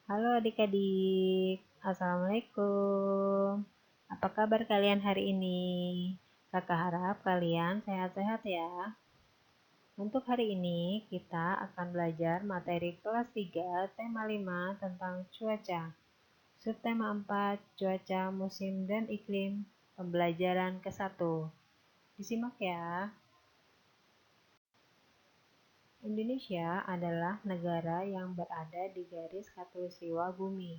Halo adik-adik, Assalamualaikum. Apa kabar kalian hari ini? Kakak harap kalian sehat-sehat ya. Untuk hari ini kita akan belajar materi kelas 3 tema 5 tentang cuaca. Subtema 4 cuaca, musim, dan iklim, pembelajaran ke-1. Disimak ya. Indonesia adalah negara yang berada di garis khatulistiwa bumi.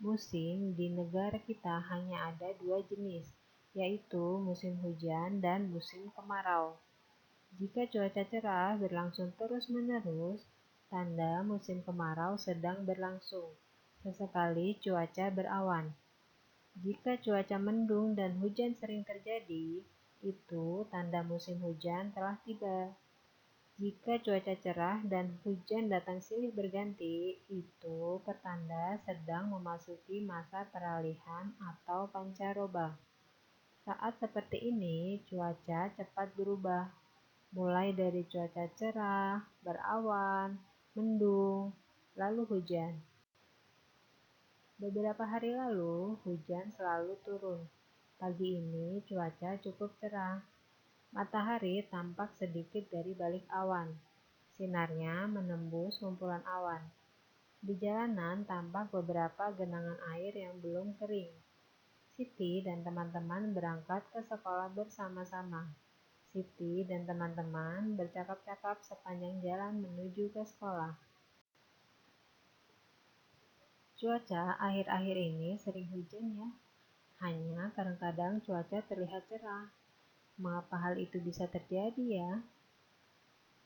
Musim di negara kita hanya ada dua jenis, yaitu musim hujan dan musim kemarau. Jika cuaca cerah berlangsung terus-menerus, tanda musim kemarau sedang berlangsung. Sesekali cuaca berawan. Jika cuaca mendung dan hujan sering terjadi, itu tanda musim hujan telah tiba. Jika cuaca cerah dan hujan datang silih berganti, itu pertanda sedang memasuki masa peralihan atau pancaroba. Saat seperti ini, cuaca cepat berubah, mulai dari cuaca cerah, berawan, mendung, lalu hujan. Beberapa hari lalu, hujan selalu turun. Pagi ini cuaca cukup cerah. Matahari tampak sedikit dari balik awan. Sinarnya menembus kumpulan awan. Di jalanan tampak beberapa genangan air yang belum kering. Siti dan teman-teman berangkat ke sekolah bersama-sama. Siti dan teman-teman bercakap-cakap sepanjang jalan menuju ke sekolah. Cuaca akhir-akhir ini sering hujan ya. Hanya kadang-kadang cuaca terlihat cerah. Mengapa hal itu bisa terjadi ya?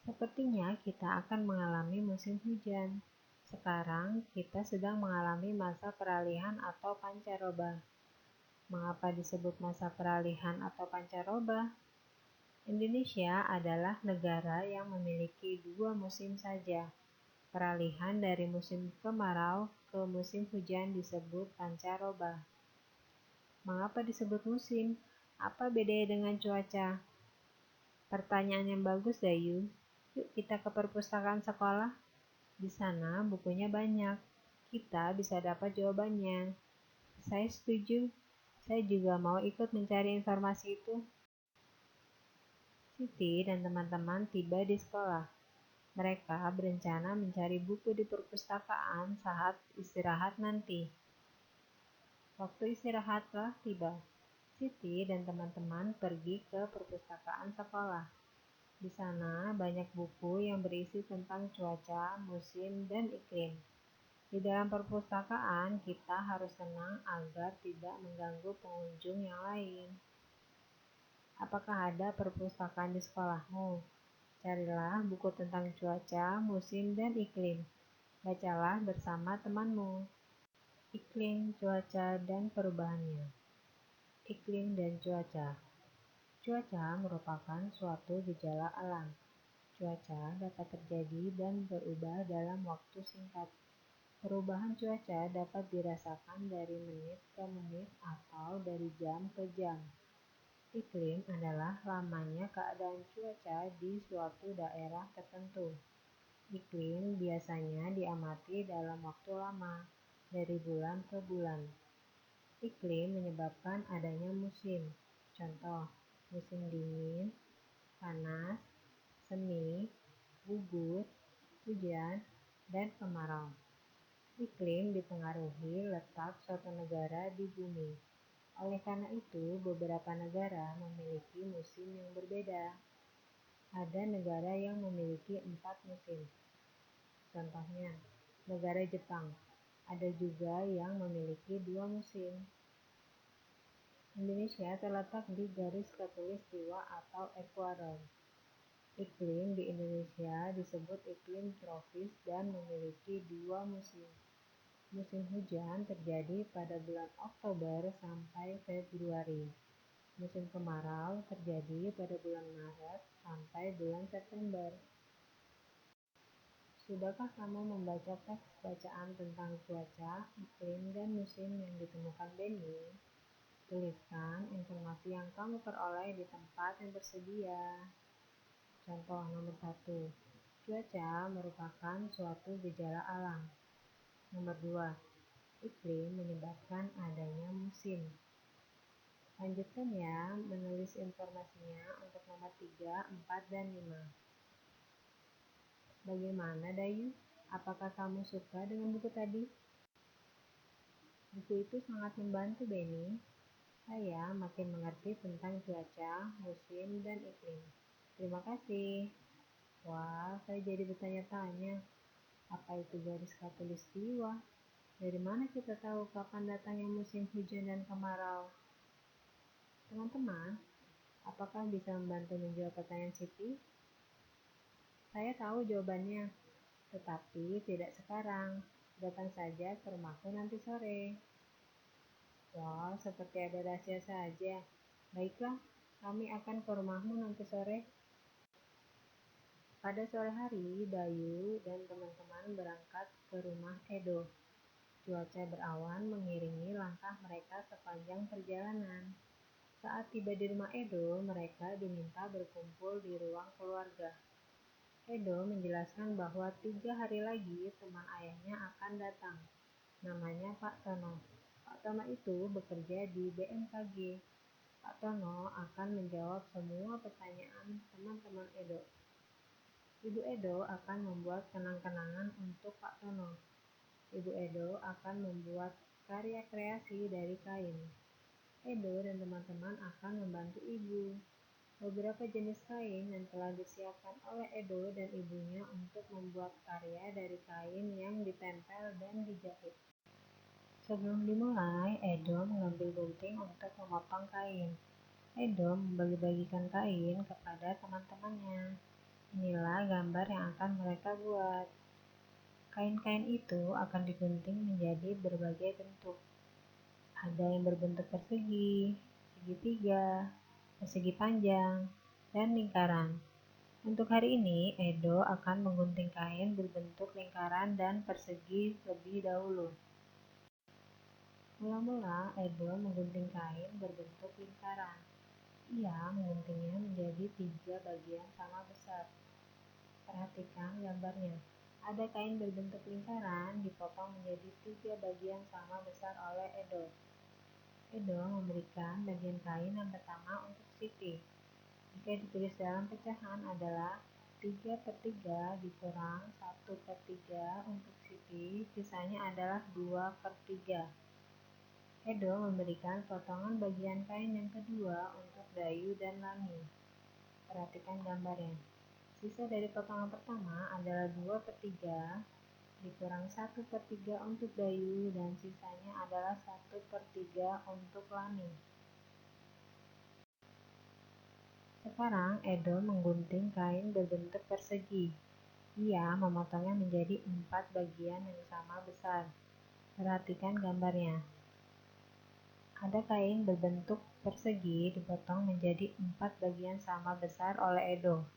Sepertinya kita akan mengalami musim hujan. Sekarang kita sedang mengalami masa peralihan atau pancaroba. Mengapa disebut masa peralihan atau pancaroba? Indonesia adalah negara yang memiliki dua musim saja. Peralihan dari musim kemarau ke musim hujan disebut pancaroba. Mengapa disebut musim? Apa bedanya dengan cuaca? Pertanyaan yang bagus, Dayu. Yuk kita ke perpustakaan sekolah. Di sana bukunya banyak. Kita bisa dapat jawabannya. Saya setuju. Saya juga mau ikut mencari informasi itu. Siti dan teman-teman tiba di sekolah. Mereka berencana mencari buku di perpustakaan saat istirahat nanti. Waktu istirahat telah tiba. Siti dan teman-teman pergi ke perpustakaan sekolah. Di sana banyak buku yang berisi tentang cuaca, musim, dan iklim. Di dalam perpustakaan, kita harus tenang agar tidak mengganggu pengunjung yang lain. Apakah ada perpustakaan di sekolahmu? Carilah buku tentang cuaca, musim, dan iklim. Bacalah bersama temanmu. Iklim, cuaca, dan perubahannya. Iklim dan cuaca. Cuaca merupakan suatu gejala alam. Cuaca dapat terjadi dan berubah dalam waktu singkat. Perubahan cuaca dapat dirasakan dari menit ke menit atau dari jam ke jam. Iklim adalah lamanya keadaan cuaca di suatu daerah tertentu. Iklim biasanya diamati dalam waktu lama, dari bulan ke bulan. Iklim menyebabkan adanya musim. Contoh, musim dingin, panas, semi, gugur, hujan, dan kemarau. Iklim dipengaruhi letak suatu negara di bumi. Oleh karena itu, beberapa negara memiliki musim yang berbeda. Ada negara yang memiliki 4 musim. Contohnya, negara Jepang. Ada juga yang memiliki 2 musim. Indonesia terletak di garis khatulistiwa atau ekuador. Iklim di Indonesia disebut iklim tropis dan memiliki 2 musim. Musim hujan terjadi pada bulan Oktober sampai Februari. Musim kemarau terjadi pada bulan Maret sampai bulan September. Sudahkah kamu membaca teks bacaan tentang cuaca, iklim, dan musim yang ditemukan Benny? Tuliskan informasi yang kamu peroleh di tempat yang tersedia. Contoh nomor 1. Cuaca merupakan suatu gejala alam. Nomor 2. Iklim menyebabkan adanya musim. Lanjutkan ya menulis informasinya untuk nomor 3, 4, dan 5. Bagaimana Dayu? Apakah kamu suka dengan buku tadi? Buku itu sangat membantu Benny. Saya makin mengerti tentang cuaca, musim, dan iklim. Terima kasih. Wah, saya jadi bertanya-tanya. Apa itu garis khatulistiwa? Dari mana kita tahu kapan datangnya musim hujan dan kemarau? Teman-teman, apakah bisa membantu menjawab pertanyaan Siti? Saya tahu jawabannya, tetapi tidak sekarang. Datang saja ke rumahku nanti sore. Wah, seperti ada rahasia saja. Baiklah, kami akan ke rumahmu nanti sore. Pada sore hari, Bayu dan teman-teman berangkat ke rumah Edo. Cuaca berawan mengiringi langkah mereka sepanjang perjalanan. Saat tiba di rumah Edo, mereka diminta berkumpul di ruang keluarga. Edo menjelaskan bahwa 3 hari lagi teman ayahnya akan datang. Namanya Pak Tono. Pak Tono itu bekerja di BMKG. Pak Tono akan menjawab semua pertanyaan teman-teman Edo. Ibu Edo akan membuat kenang-kenangan untuk Pak Tono. Ibu Edo akan membuat karya kreasi dari kain. Edo dan teman-teman akan membantu ibu. Beberapa jenis kain yang telah disiapkan oleh Edo dan ibunya untuk membuat karya dari kain yang ditempel dan dijahit. Sebelum dimulai, Edo mengambil gunting untuk memotong kain. Edo membagi-bagikan kain kepada teman-temannya. Inilah gambar yang akan mereka buat. Kain-kain itu akan digunting menjadi berbagai bentuk. Ada yang berbentuk persegi, segitiga, persegi panjang, dan lingkaran. Untuk hari ini, Edo akan menggunting kain berbentuk lingkaran dan persegi lebih dahulu. Mula-mula, Edo menggunting kain berbentuk lingkaran. Ia mengguntingnya menjadi 3 bagian sama besar. Perhatikan gambarnya. Ada kain berbentuk lingkaran dipotong menjadi 3 bagian sama besar oleh Edo. Edo memberikan bagian kain yang pertama untuk Siti. Jika ditulis dalam pecahan adalah 3/3 dikurang 1/3 untuk Siti, sisanya adalah 2/3. Edo memberikan potongan bagian kain yang kedua untuk Dayu dan Lami. Perhatikan gambarnya. Sisa dari potongan pertama adalah 2/3 dikurang 1/3 untuk Dayu dan sisanya adalah 1/3 untuk Lami. Sekarang Edo menggunting kain berbentuk persegi. Ia memotongnya menjadi 4 bagian yang sama besar. Perhatikan gambarnya. Ada kain berbentuk persegi dipotong menjadi 4 bagian sama besar oleh Edo.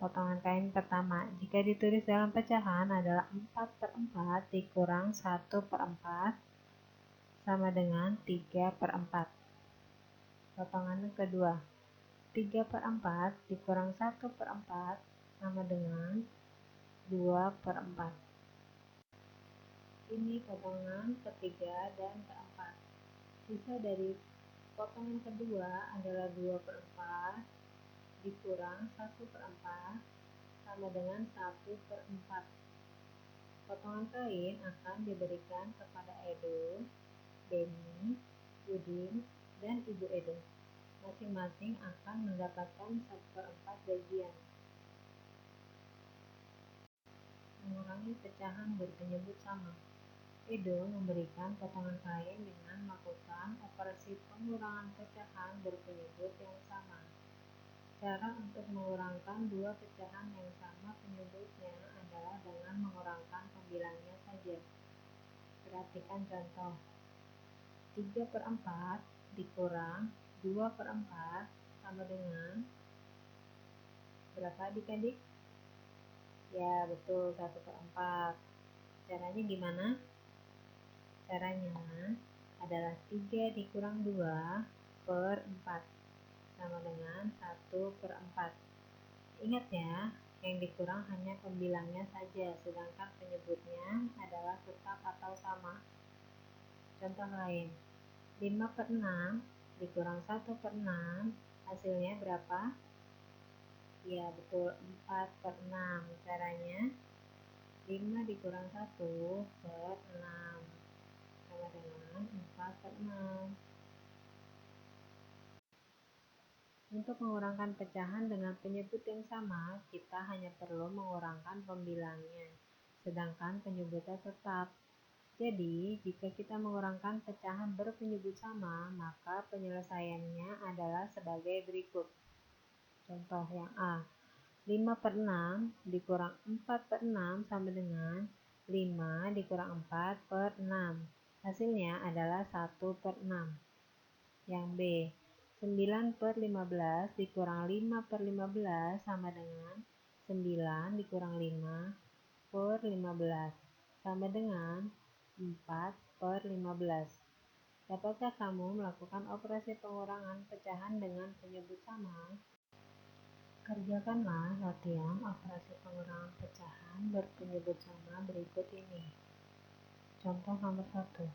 Potongan kain pertama, jika ditulis dalam pecahan adalah 4/4 dikurang 1/4 sama dengan 3/4. Potongan kedua, 3/4 dikurang 1/4 sama dengan 2/4. Ini potongan ketiga dan keempat. Sisa dari potongan kedua adalah 2/4 dikurang 1/4 sama dengan 1/4. Potongan kain akan diberikan kepada Edo, Benny, Udin, dan Ibu Edo. Masing-masing akan mendapatkan 1/4 bagian. Mengurangi pecahan berpenyebut sama. Edo memberikan potongan kain dengan melakukan operasi pengurangan pecahan berpenyebut yang sama. Cara untuk mengurangkan 2 pecahan yang sama penyebutnya adalah dengan mengurangkan pembilangnya saja. Perhatikan contoh. 3/4 dikurang 2/4 sama dengan berapa adik-adik? Ya betul, 1/4. Caranya gimana? Caranya adalah 3 dikurang 2/4 sama dengan 1/4. Ingat ya, Yang dikurang hanya pembilangnya saja, sedangkan penyebutnya adalah tetap atau sama. Contoh lain, 5/6 dikurang 1/6, hasilnya berapa? Ya, betul, 4/6. Caranya, 5 dikurang 1/6 sama dengan 4/6. Untuk mengurangkan pecahan dengan penyebut yang sama, kita hanya perlu mengurangkan pembilangnya, sedangkan penyebutnya tetap. Jadi, jika kita mengurangkan pecahan berpenyebut sama, maka penyelesaiannya adalah sebagai berikut. Contoh yang A, 5/6 dikurang 4/6 sama dengan 5 dikurang 4/6. Hasilnya adalah 1/6. Yang B, 9/15 dikurang 5/15 sama dengan 9 dikurang 5/15 sama dengan 4/15. Dapatkah kamu melakukan operasi pengurangan pecahan dengan penyebut sama? Kerjakanlah latihan operasi pengurangan pecahan berpenyebut sama berikut ini. Contoh nomor 1.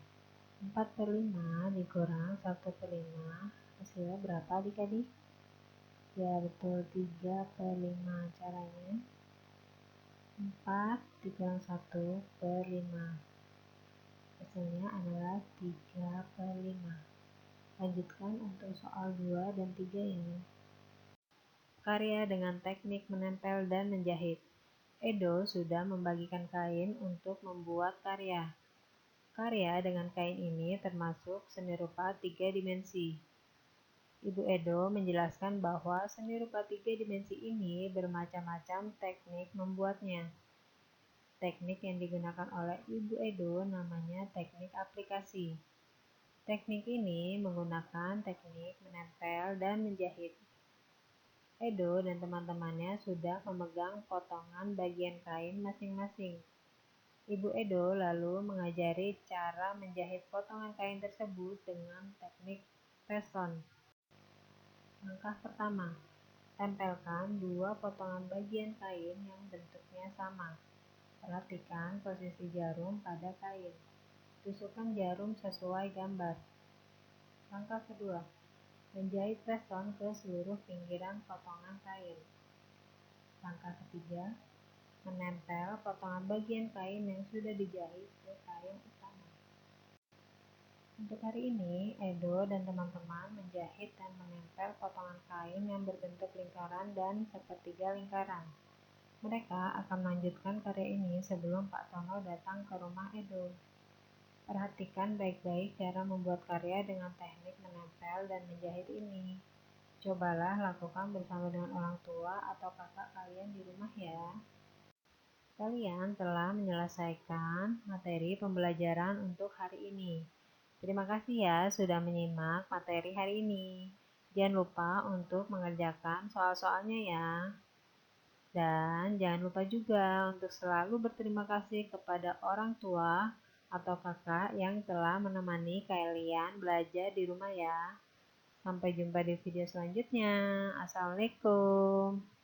4/5 dikurang 1/5, hasilnya berapa adik-adik? Ya, betul, 3/5. Caranya, 4 dikurang 1/5, hasilnya adalah 3/5. Lanjutkan untuk soal 2 dan 3 ya. Karya dengan teknik menempel dan menjahit. Edo sudah membagikan kain untuk membuat karya. Karya dengan kain ini termasuk seni rupa 3 dimensi. Ibu Edo menjelaskan bahwa seni rupa 3 dimensi ini bermacam-macam teknik membuatnya. Teknik yang digunakan oleh Ibu Edo namanya teknik aplikasi. Teknik ini menggunakan teknik menempel dan menjahit. Edo dan teman-temannya sudah memegang potongan bagian kain masing-masing. Ibu Edo lalu mengajari cara menjahit potongan kain tersebut dengan teknik press-on. Langkah pertama, tempelkan 2 potongan bagian kain yang bentuknya sama. Perhatikan posisi jarum pada kain. Tusukkan jarum sesuai gambar. Langkah kedua, menjahit press-on ke seluruh pinggiran potongan kain. Langkah ketiga, menempel potongan bagian kain yang sudah dijahit ke kain utama. Untuk hari ini, Edo dan teman-teman menjahit dan menempel potongan kain yang berbentuk lingkaran dan sepertiga lingkaran. Mereka akan melanjutkan karya ini sebelum Pak Tono datang ke rumah Edo. Perhatikan baik-baik cara membuat karya dengan teknik menempel dan menjahit ini. Cobalah lakukan bersama dengan orang tua atau kakak kalian di rumah ya. Kalian telah menyelesaikan materi pembelajaran untuk hari ini. Terima kasih ya sudah menyimak materi hari ini. Jangan lupa untuk mengerjakan soal-soalnya ya. Dan jangan lupa juga untuk selalu berterima kasih kepada orang tua atau kakak yang telah menemani kalian belajar di rumah ya. Sampai jumpa di video selanjutnya. Assalamualaikum.